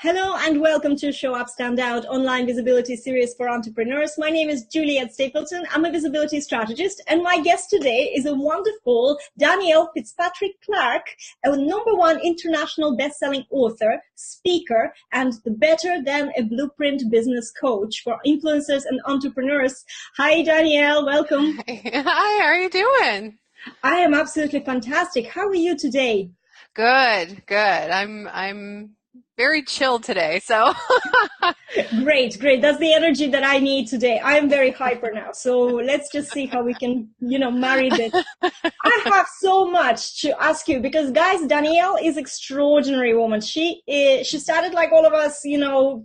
Hello and welcome to Show Up, Stand Out online visibility series for entrepreneurs. My name is Juliet Stapleton. I'm a visibility strategist, and my guest today is a wonderful Danielle Fitzpatrick Clark, a #1 international bestselling author, speaker, and the Better Than a Blueprint business coach for influencers and entrepreneurs. Hi, Danielle. Welcome. Hi, how are you doing? I am absolutely fantastic. How are you today? Good. I'm very chill today, so. Great. That's the energy that I need today. I am very hyper now. So let's just see how we can, marry this. I have so much to ask you because, guys, Danielle is an extraordinary woman. She started like all of us,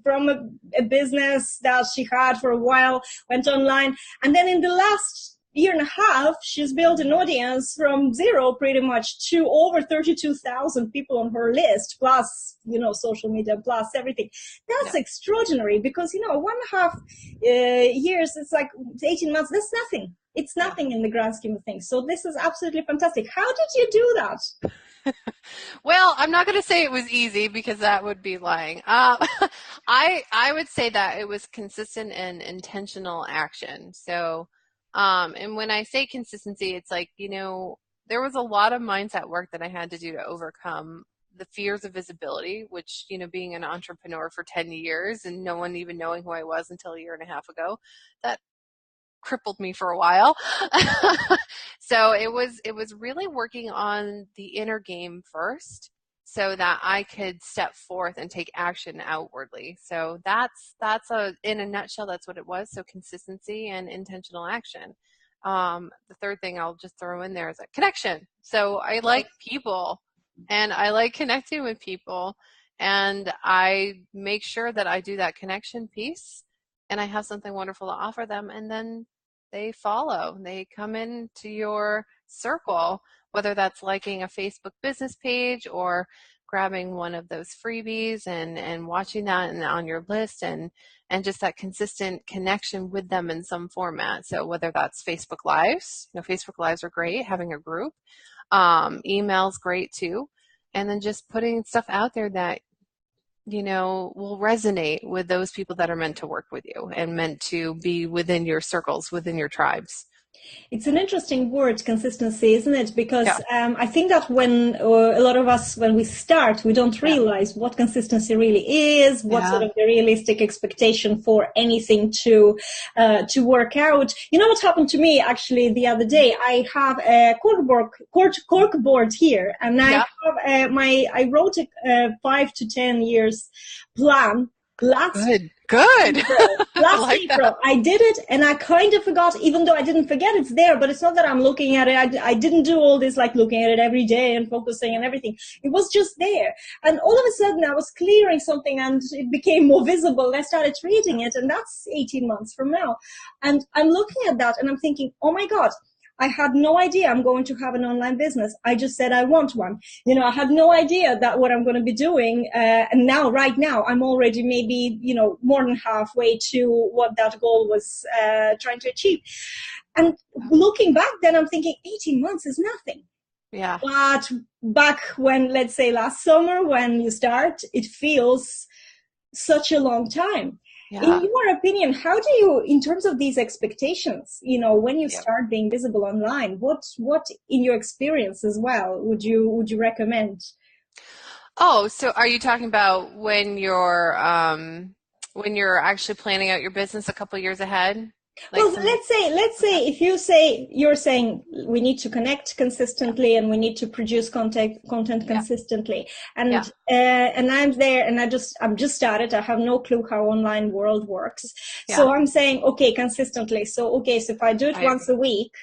from a business that she had for a while, went online. And then in the last year and a half, she's built an audience from zero pretty much to over 32,000 people on her list, plus, social media, plus everything. That's extraordinary because, 1.5 years, it's like 18 months, that's nothing. It's nothing in the grand scheme of things. So this is absolutely fantastic. How did you do that? Well, I'm not going to say it was easy because that would be lying. I would say that it was consistent and intentional action. So, and when I say consistency, it's like, there was a lot of mindset work that I had to do to overcome the fears of visibility, which, being an entrepreneur for 10 years and no one even knowing who I was until a year and a half ago, that crippled me for a while. So it was really working on the inner game first so that I could step forth and take action outwardly. So that's in a nutshell, that's what it was. So consistency and intentional action. The third thing I'll just throw in there is a connection. So I like people and I like connecting with people, and I make sure that I do that connection piece and I have something wonderful to offer them, and then they follow. They come into your circle, whether that's liking a Facebook business page or grabbing one of those freebies and watching that and on your list, and just that consistent connection with them in some format. So whether that's Facebook Lives, Facebook Lives are great, having a group, email's great too, and then just putting stuff out there that will resonate with those people that are meant to work with you and meant to be within your circles, within your tribes. It's an interesting word, consistency, isn't it? Because I think that when a lot of us, when we start, we don't realize what consistency really is, what sort of the realistic expectation for anything to work out. You know what happened to me actually the other day? I have a cork board here, and I have I wrote a 5 to 10 years plan. Good. Last April, I did it, and I kind of forgot, even though I didn't forget it's there, but it's not that I'm looking at it. I didn't do all this, like looking at it every day and focusing and everything. It was just there. And all of a sudden, I was clearing something, and it became more visible. And I started reading it, and that's 18 months from now. And I'm looking at that, and I'm thinking, oh my God, I had no idea I'm going to have an online business. I just said I want one. I had no idea that what I'm going to be doing. And now, right now, I'm already maybe, more than halfway to what that goal was trying to achieve. And looking back, then I'm thinking 18 months is nothing. Yeah. But back when, let's say last summer, when you start, it feels such a long time. Yeah. In your opinion, how do you, in terms of these expectations, when you start being visible online, what in your experience as well would you recommend? Oh, so are you talking about when you're actually planning out your business a couple years ahead? Well, let's say if you're saying we need to connect consistently and we need to produce content consistently, and I'm there, and I'm just started. I have no clue how online world works, so I'm saying consistently. So if I do it once a week,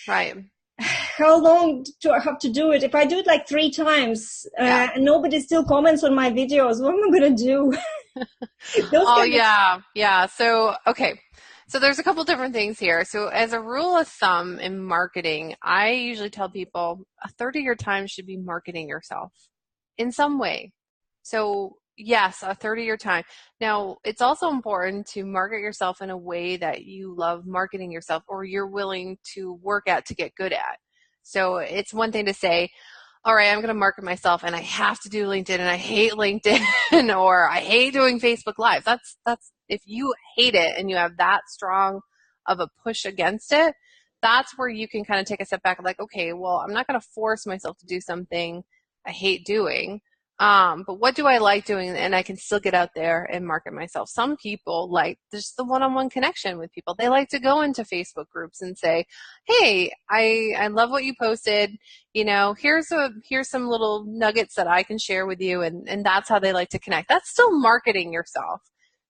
right? How long do I have to do it? If I do it like 3 times and nobody still comments on my videos, what am I going to do? So, okay. So there's a couple different things here. So as a rule of thumb in marketing, I usually tell people a third of your time should be marketing yourself in some way. So yes, a third of your time. Now, it's also important to market yourself in a way that you love marketing yourself or you're willing to work at to get good at. So it's one thing to say, all right, I'm going to market myself and I have to do LinkedIn and I hate LinkedIn or I hate doing Facebook Live. That's if you hate it and you have that strong of a push against it, that's where you can kind of take a step back and like, okay, well, I'm not going to force myself to do something I hate doing. But what do I like doing? And I can still get out there and market myself. Some people like just the one-on-one connection with people. They like to go into Facebook groups and say, hey, I love what you posted. You know, here's some little nuggets that I can share with you. And that's how they like to connect. That's still marketing yourself.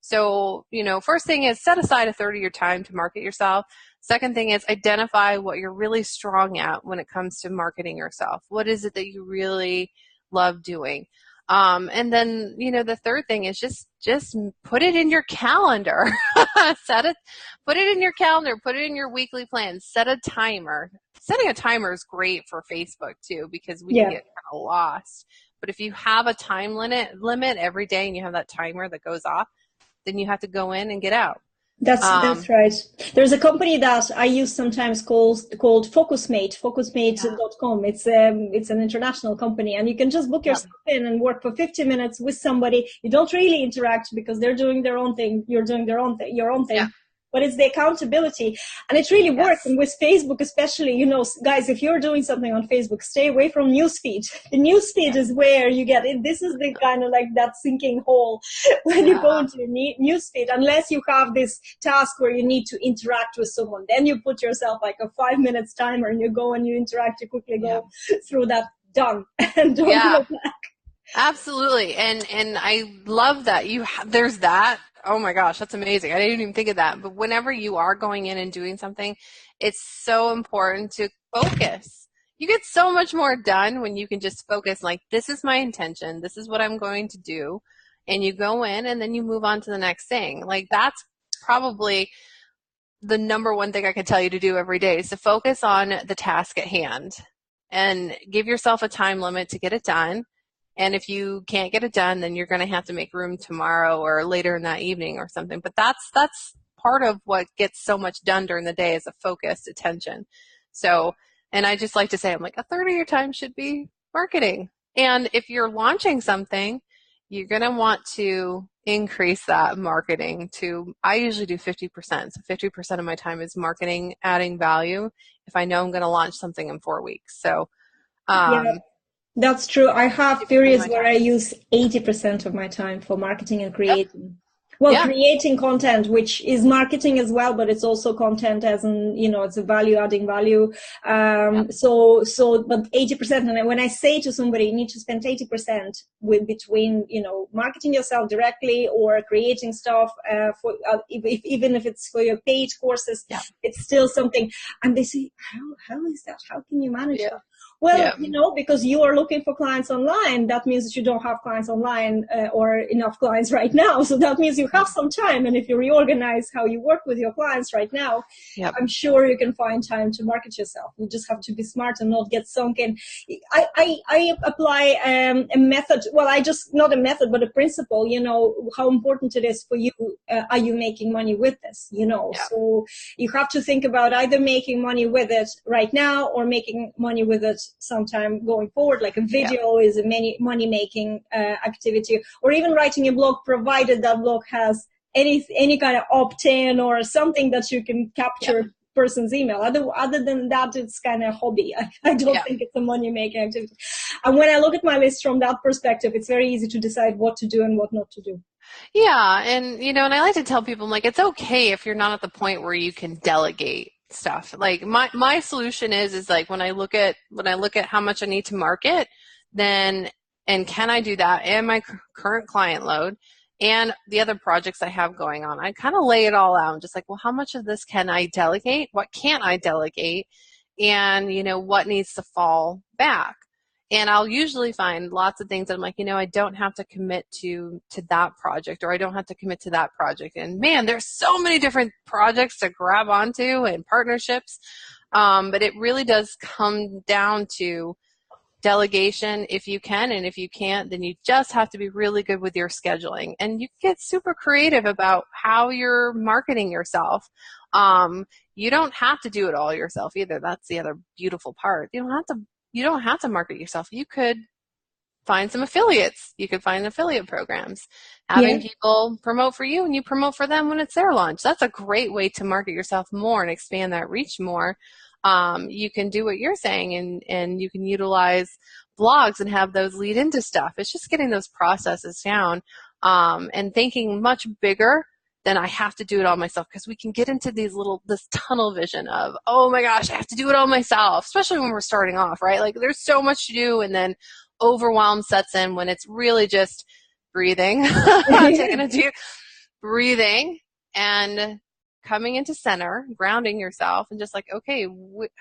So, you know, first thing is set aside a third of your time to market yourself. Second thing is identify what you're really strong at when it comes to marketing yourself. What is it that you really love doing? And then, you know, the third thing is just put it in your calendar. Put it in your calendar, put it in your weekly plan, set a timer. Setting a timer is great for Facebook too, because we can get kind of lost. But if you have a time limit every day and you have that timer that goes off, then you have to go in and get out. That's right. There's a company that I use sometimes called FocusMate, focusmate.com. It's an international company, and you can just book yourself in and work for 50 minutes with somebody. You don't really interact because they're doing their own thing. You're doing your own thing. Yeah. But it's the accountability, and it really works. And with Facebook especially, you know, guys, if you're doing something on Facebook, stay away from newsfeed. The newsfeed is where you get it. This is the kind of like that sinking hole when you go into your newsfeed, unless you have this task where you need to interact with someone. Then you put yourself like a 5 minutes timer and you go and you interact, you quickly go through that, done, and don't go back. Absolutely. And I love that there's that. Oh my gosh, that's amazing. I didn't even think of that. But whenever you are going in and doing something, it's so important to focus. You get so much more done when you can just focus, like, this is my intention. This is what I'm going to do. And you go in and then you move on to the next thing. Like, that's probably the number one thing I can tell you to do every day is to focus on the task at hand and give yourself a time limit to get it done. And if you can't get it done, then you're going to have to make room tomorrow or later in that evening or something. But that's part of what gets so much done during the day is a focused attention. So, and I just like to say, I'm like, a third of your time should be marketing. And if you're launching something, you're going to want to increase that marketing to, I usually do 50%. So 50% of my time is marketing, adding value if I know I'm going to launch something in 4 weeks. So, that's true. I have periods where I use 80% of my time for marketing and creating. Creating content, which is marketing as well, but it's also content as in, you know, it's a adding value. But 80%, and when I say to somebody, you need to spend 80% between, you know, marketing yourself directly or creating stuff, even if it's for your paid courses, it's still something. And they say, how is that? How can you manage that? Well, you know, because you are looking for clients online, that means that you don't have clients online or enough clients right now. So that means you have some time. And if you reorganize how you work with your clients right now, I'm sure you can find time to market yourself. You just have to be smart and not get sunk in. I apply a method. Well, not a method, but a principle, you know, how important it is for you. Are you making money with this? You know, so you have to think about either making money with it right now or making money with it sometime going forward, like a video is a money-making activity, or even writing a blog, provided that blog has any kind of opt-in or something that you can capture person's email. Other than that, it's kind of a hobby. I don't think it's a money-making activity. And when I look at my list from that perspective, it's very easy to decide what to do and what not to do. Yeah, and you know, and I like to tell people, I'm like, it's okay if you're not at the point where you can delegate stuff. Like my solution is like when I look at how much I need to market, then and can I do that and my current client load and the other projects I have going on, I kind of lay it all out. I'm just like, well, how much of this can I delegate? What can't I delegate? And you know, what needs to fall back? And I'll usually find lots of things that I'm like, you know, I don't have to commit to that project, or I don't have to commit to that project. And man, there's so many different projects to grab onto and partnerships. But it really does come down to delegation if you can, and if you can't, then you just have to be really good with your scheduling. And you get super creative about how you're marketing yourself. You don't have to do it all yourself either. That's the other beautiful part. You don't have to you don't have to market yourself. You could find some affiliates. You could find affiliate programs, having Yeah. people promote for you and you promote for them when it's their launch. That's a great way to market yourself more and expand that reach more. You can do what you're saying, and you can utilize blogs and have those lead into stuff. It's just getting those processes down, and thinking much bigger than I have to do it all myself, because we can get into this tunnel vision of, oh my gosh, I have to do it all myself, especially when we're starting off, right? Like there's so much to do, and then overwhelm sets in when it's really just breathing, taking a deep breathing and coming into center, grounding yourself, and just like, okay,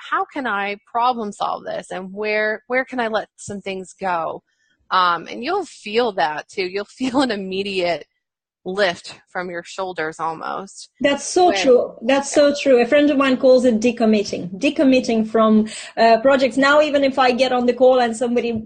how can I problem solve this, and where can I let some things go? And you'll feel that too. You'll feel an immediate lift from your shoulders almost. That's so true. That's so true. A friend of mine calls it decommitting from projects. Now, even if I get on the call and somebody,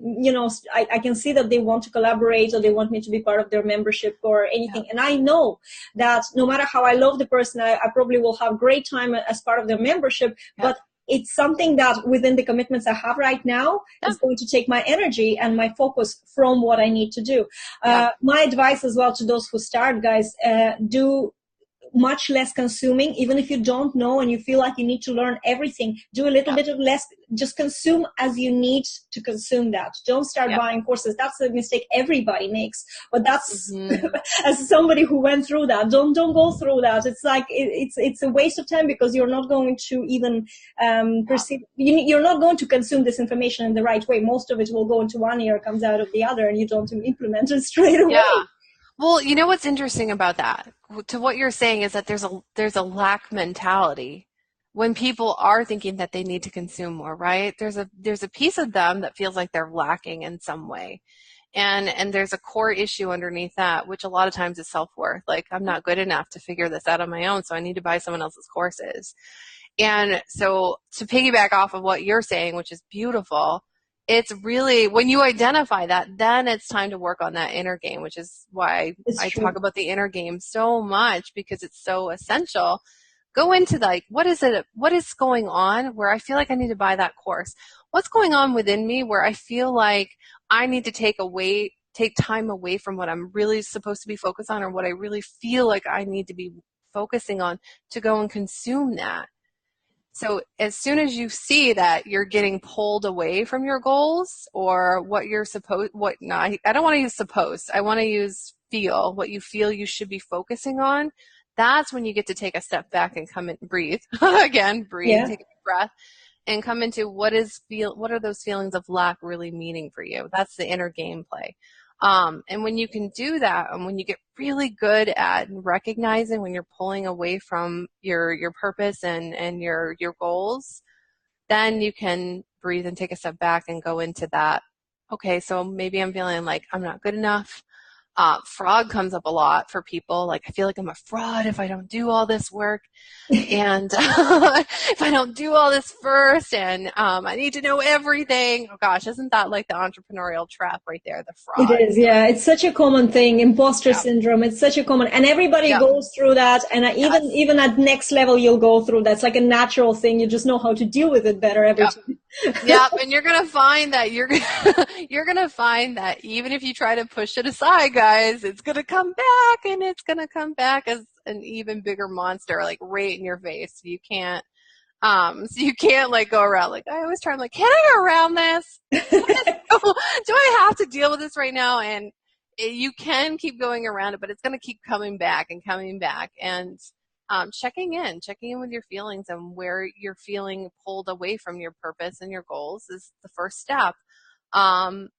I can see that they want to collaborate or they want me to be part of their membership or anything. Yeah. And I know that no matter how I love the person, I probably will have great time as part of their membership, but it's something that within the commitments I have right now is going to take my energy and my focus from what I need to do. My advice as well to those who start, guys, do much less consuming. Even if you don't know and you feel like you need to learn everything, do a little bit of less. Just consume as you need to consume that. Don't start buying courses. That's a mistake everybody makes. But that's as somebody who went through that, don't go through that. It's like it's a waste of time, because you're not going to even perceive. You're not going to consume this information in the right way. Most of it will go into one ear, comes out of the other, and you don't implement it straight away. Yeah. Well, you know what's interesting about that, to what you're saying, is that there's a lack mentality when people are thinking that they need to consume more, right? There's a piece of them that feels like they're lacking in some way. And there's a core issue underneath that, which a lot of times is self-worth. Like, I'm not good enough to figure this out on my own, so I need to buy someone else's courses. And so to piggyback off of what you're saying, which is beautiful, it's really, when you identify that, then it's time to work on that inner game, which is why I talk about the inner game so much, because it's so essential. Go into like, what is going on where I feel like I need to buy that course? What's going on within me where I feel like I need to take time away from what I'm really supposed to be focused on, or what I really feel like I need to be focusing on, to go and consume that. So as soon as you see that you're getting pulled away from your goals, or what you're supposed, I don't want to use supposed, I want to use feel, what you feel you should be focusing on, that's when you get to take a step back and come in, breathe, again, breathe, take a deep breath, and come into what are those feelings of lack really meaning for you? That's the inner gameplay. And when you can do that, and when you get really good at recognizing when you're pulling away from your purpose and your goals, then you can breathe and take a step back and go into that. Okay, so maybe I'm feeling like I'm not good enough. Fraud comes up a lot for people. Like, I feel like I'm a fraud if I don't do all this work. And if I don't do all this first, and I need to know everything. Oh gosh, isn't that like the entrepreneurial trap right there, the fraud? It is, yeah. It's such a common thing, imposter syndrome. It's such a common, and everybody goes through that. And even at next level, you'll go through that. It's like a natural thing. You just know how to deal with it better every time. And you're gonna find that you're gonna find that even if you try to push it aside, guys, it's gonna come back, and it's gonna come back as an even bigger monster, like right in your face. You can't like go around, like, I always try, I'm like, can I go around this? Do I have to deal with this right now? And you can keep going around it, but it's going to keep coming back and coming back. And checking in with your feelings and where you're feeling pulled away from your purpose and your goals is the first step. And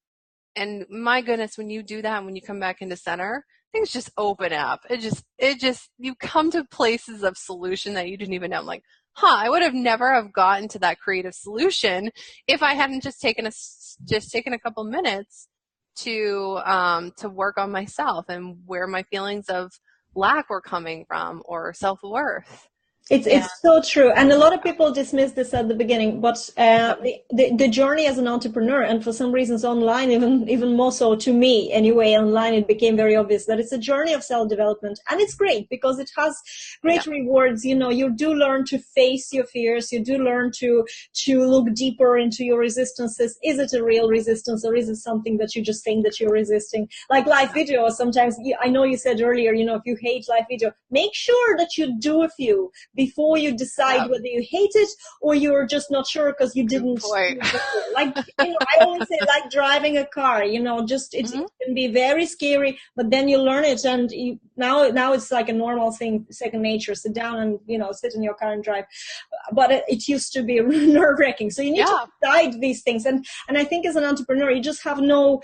my goodness, when you do that, when you come back into center, things just open up. You come to places of solution that you didn't even know. I'm like, I would have never have gotten to that creative solution if I hadn't just taken a couple minutes to work on myself and where my feelings of lack were coming from, or self-worth. Yeah. It's so true, and a lot of people dismiss this at the beginning. But Yep. the journey as an entrepreneur, and for some reasons online, even more so to me anyway, online it became very obvious that it's a journey of self development, and it's great because it has great Yep. rewards. You know, you do learn to face your fears. You do learn to look deeper into your resistances. Is it a real resistance, or is it something that you just think that you're resisting? Like live video, sometimes I know you said earlier, you know, if you hate live video, make sure that you do a few before you decide Yep. whether you hate it or you're just not sure because you Good didn't point. do it before. Like, you know, I always say like driving a car, you know, just it Hmm. can be very scary, but then you learn it, and now it's like a normal thing, second nature. Sit down and, you know, sit in your car and drive. But it used to be nerve wracking. So you need to Yeah. decide these things. And I think as an entrepreneur, you just have no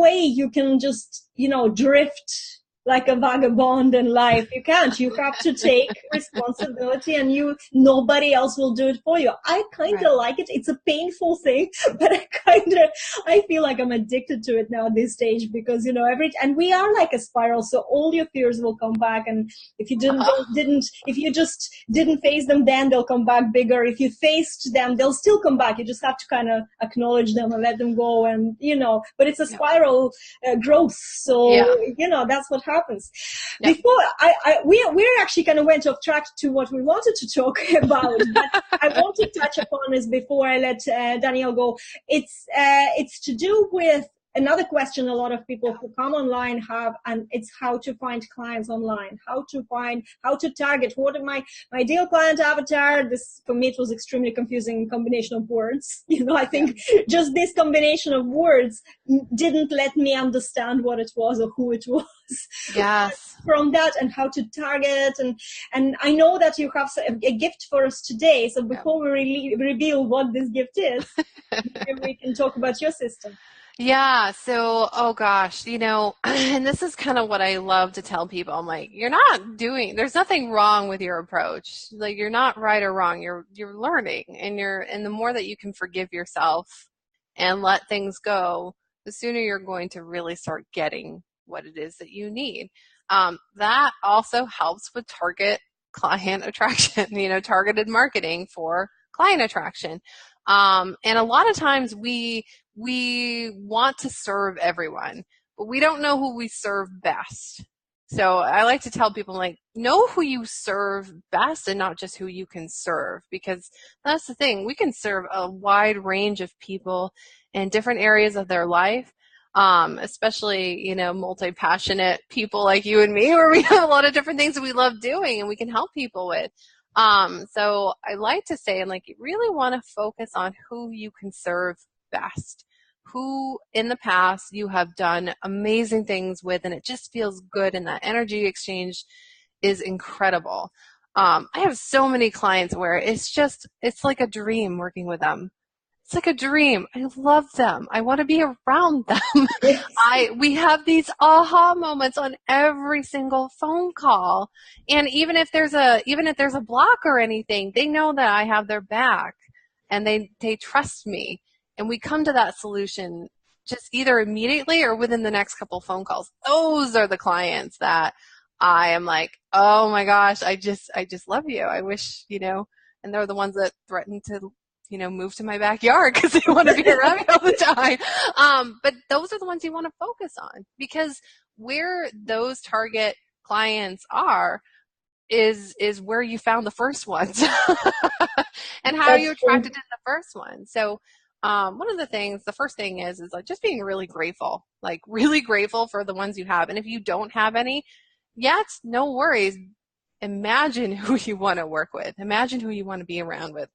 way you can just, you know, drift like a vagabond in life. You can't. You have to take responsibility, and nobody else will do it for you. I kind Right. of like it. It's a painful thing, but I feel like I'm addicted to it now at this stage, because, you know, and we are like a spiral. So all your fears will come back. And if you if you just didn't face them, then they'll come back bigger. If you faced them, they'll still come back. You just have to kind of acknowledge them and let them go. And, you know, but it's a Yep. spiral growth. So, Yeah. you know, that's what happens. Yep. Before we're actually kind of went off track to what we wanted to talk about, but I want to touch upon this before I let Danielle go. It's to do with another question a lot of people who come online have, and it's how to find clients online, how to target. What are my ideal client avatar? This for me it was extremely confusing combination of words. You know, I think just this combination of words didn't let me understand what it was or who it was. Yes. From that, and how to target, and I know that you have a gift for us today. So Yeah. before we reveal what this gift is, maybe we can talk about your system. Yeah, so, oh gosh, and this is kind of what I love to tell people. I'm like, there's nothing wrong with your approach. Like, you're not right or wrong. You're learning, and the more that you can forgive yourself and let things go, the sooner you're going to really start getting what it is that you need. That also helps with target client attraction, targeted marketing for client attraction. And a lot of times we want to serve everyone, but we don't know who we serve best. So I like to tell people, like, know who you serve best and not just who you can serve, because that's the thing. We can serve a wide range of people in different areas of their life, especially, multi-passionate people like you and me, where we have a lot of different things that we love doing and we can help people with. So I like to say, and like, you really want to focus on who you can serve best, who in the past you have done amazing things with, and it just feels good, and that energy exchange is incredible. I have so many clients where it's like a dream working with them. It's like a dream. I love them. I want to be around them. Yes. We have these aha moments on every single phone call. And even if there's a block or anything, they know that I have their back, and they trust me. And we come to that solution just either immediately or within the next couple phone calls. Those are the clients that I am like, oh my gosh, I just love you. I wish, and they're the ones that threaten to move to my backyard because they want to be around me all the time. But those are the ones you want to focus on, because where those target clients are is where you found the first ones and how you That's true. attracted to the first one. So one of the things, the first thing is like just being really grateful, like really grateful for the ones you have. And if you don't have any yet, no worries. Imagine who you want to work with. Imagine who you want to be around with.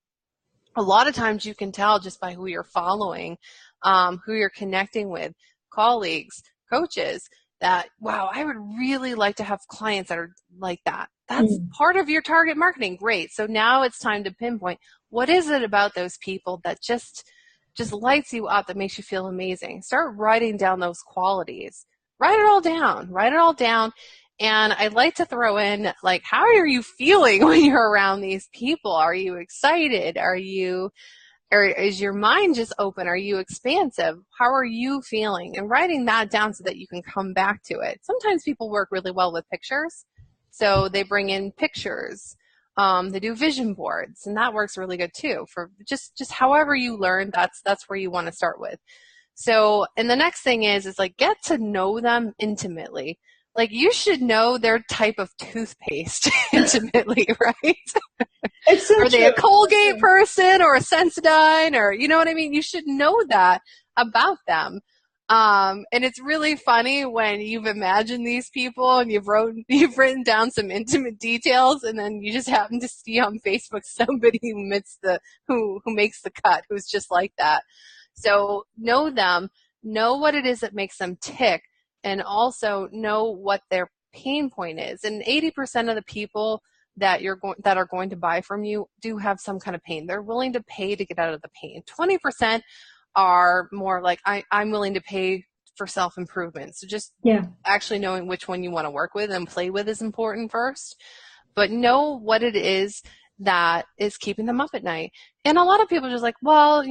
A lot of times you can tell just by who you're following, who you're connecting with, colleagues, coaches, that, wow, I would really like to have clients that are like that. That's Mm. part of your target marketing. Great. So now it's time to pinpoint, what is it about those people that just lights you up, that makes you feel amazing. Start writing down those qualities. Write it all down. Write it all down. And I'd like to throw in, like, how are you feeling when you're around these people? Are you excited? Or is your mind just open? Are you expansive? How are you feeling? And writing that down so that you can come back to it. Sometimes people work really well with pictures, so they bring in pictures They do vision boards, and that works really good too. For just however you learn, that's where you want to start with. So, and the next thing is like get to know them intimately. Like you should know their type of toothpaste intimately, right? It's so Are they true. a Colgate person or a Sensodyne, or you know what I mean? You should know that about them. And it's really funny when you've imagined these people and you've written down some intimate details, and then you just happen to see on Facebook somebody who makes the cut, who's just like that. So know them, know what it is that makes them tick, and also know what their pain point is. And 80% of the people that are going to buy from you do have some kind of pain. They're willing to pay to get out of the pain. 20% are more like I'm willing to pay for self-improvement. So just actually knowing which one you want to work with and play with is important first. But know what it is that is keeping them up at night. And a lot of people are just like, well,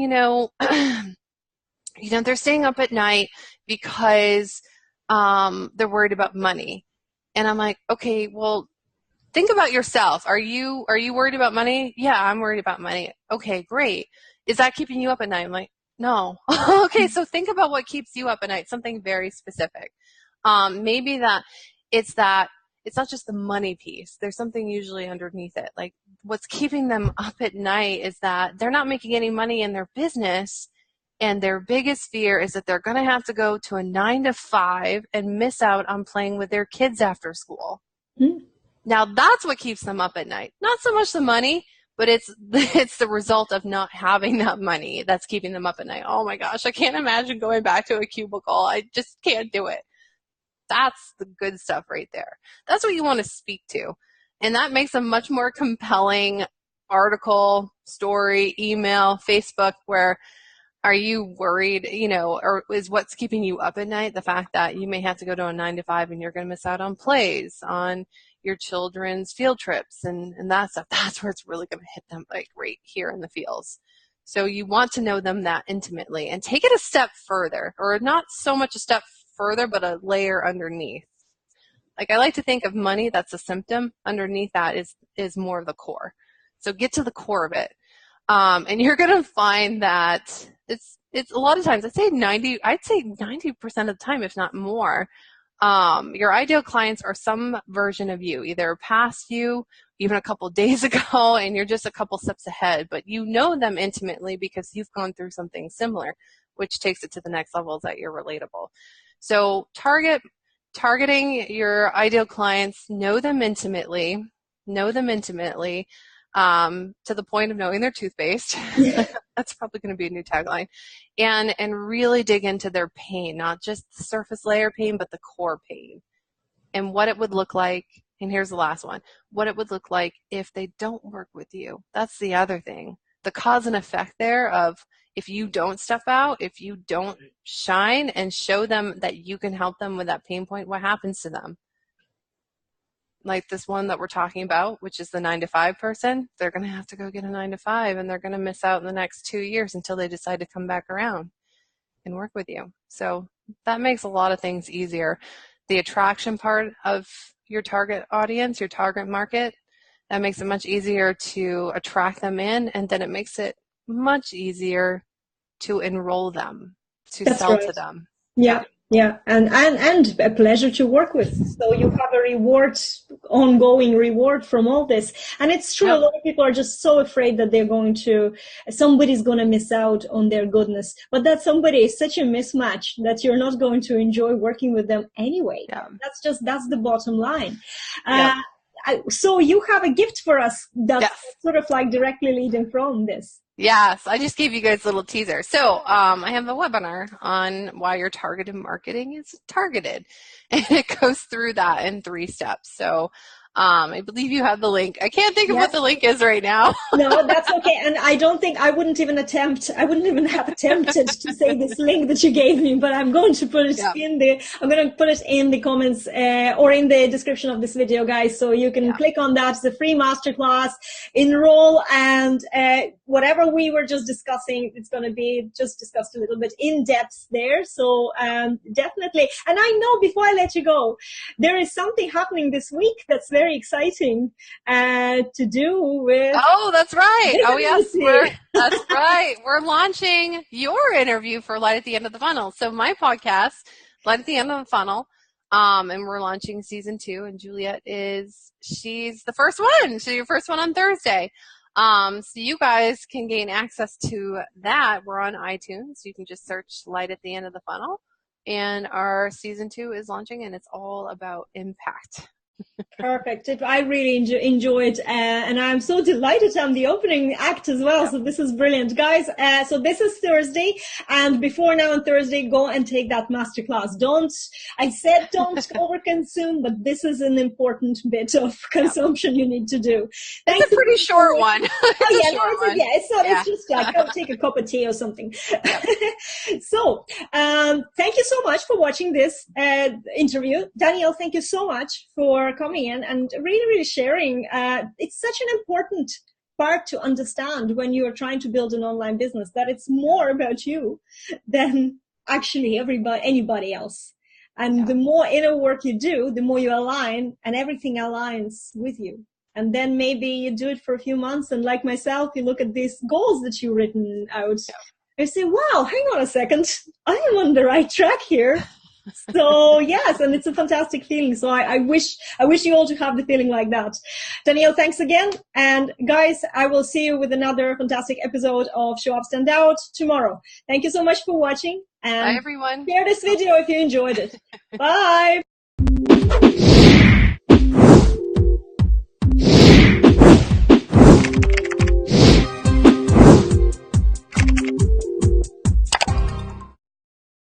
they're staying up at night because they're worried about money. And I'm like, okay, well, think about yourself. Are you worried about money? Yeah, I'm worried about money. Okay, great. Is that keeping you up at night? I'm like, no. Okay, so think about what keeps you up at night, something very specific. Maybe it's not just the money piece. There's something usually underneath it. Like what's keeping them up at night is that they're not making any money in their business, and their biggest fear is that they're going to have to go to a 9 to 5 and miss out on playing with their kids after school. Mm-hmm. Now that's what keeps them up at night. Not so much the money, but it's the result of not having that money that's keeping them up at night. Oh my gosh, I can't imagine going back to a cubicle. I just can't do it. That's the good stuff right there. That's what you want to speak to. And that makes a much more compelling article, story, email, Facebook, where are you worried, or is what's keeping you up at night the fact that you may have to go to a 9 to 5 and you're going to miss out on plays, on your children's field trips and that stuff? That's where it's really going to hit them, like right here in the feels. So you want to know them that intimately and take it a step further, or not so much a step further, but a layer underneath. Like I like to think of money, that's a symptom. Underneath that is more of the core. So get to the core of it. And you're going to find that it's a lot of times, I'd say 90% of the time, if not more, your ideal clients are some version of you, either past you, even a couple days ago, and you're just a couple steps ahead, but you know them intimately because you've gone through something similar, which takes it to the next level, is that you're relatable. So targeting your ideal clients, know them intimately, to the point of knowing their toothpaste. That's probably going to be a new tagline. And really dig into their pain, not just the surface layer pain, but the core pain. And what it would look like, and here's the last one, what it would look like if they don't work with you. That's the other thing. The cause and effect there of if you don't step out, if you don't shine and show them that you can help them with that pain point, what happens to them? Like this one that we're talking about, which is the 9 to 5 person, they're going to have to go get a 9 to 5 and they're going to miss out in the next 2 years until they decide to come back around and work with you. So that makes a lot of things easier. The attraction part of your target audience, your target market, that makes it much easier to attract them in, and then it makes it much easier to enroll them, to sell to them. Yeah, and a pleasure to work with. So you have a ongoing reward from all this. And it's true, a lot of people are just so afraid that somebody's going to miss out on their goodness. But that somebody is such a mismatch that you're not going to enjoy working with them anyway. Yeah. That's the bottom line. So you have a gift for us that's sort of like directly leading from this. Yes, I just gave you guys a little teaser. So I have a webinar on why your targeted marketing is targeted. And it goes through that in 3 steps. So I believe you have the link. I can't think of what the link is right now. No, that's okay. And I wouldn't even have attempted to say this link that you gave me, but I'm going to put it in the comments or in the description of this video, guys. So you can click on that. It's a free masterclass, enroll, and whatever we were just discussing, it's going to be just discussed a little bit in depth there. So definitely. And I know, before I let you go, there is something happening this week that's very very exciting to do with. Oh, that's right. Oh, yes. visibility. That's right. We're launching your interview for Light at the End of the Funnel. So my podcast, Light at the End of the Funnel, and we're launching season 2. And Juliet she's the first one. She's your first one on Thursday. So you guys can gain access to that. We're on iTunes. You can just search Light at the End of the Funnel. And our season 2 is launching, and it's all about impact. Perfect. I really enjoyed, and I'm so delighted I'm the opening act as well. So this is brilliant, guys. So this is Thursday, and before now on Thursday, go and take that masterclass. I said don't overconsume, but this is an important bit of consumption you need to do. It's a pretty short one. It's just like go take a cup of tea or something. So, thank you so much for watching this interview. Danielle, thank you so much for coming in and really sharing. It's such an important part to understand when you are trying to build an online business, that it's more about you than actually anybody else. And the more inner work you do, the more you align, and everything aligns with you. And then maybe you do it for a few months, and like myself, you look at these goals that you've written out. I say, wow, hang on a second, I am on the right track here. So yes, and it's a fantastic feeling. So I wish you all to have the feeling like that. Danielle, thanks again. And guys, I will see you with another fantastic episode of Show Up, Stand Out tomorrow. Thank you so much for watching. And bye, everyone. Share this video if you enjoyed it. Bye.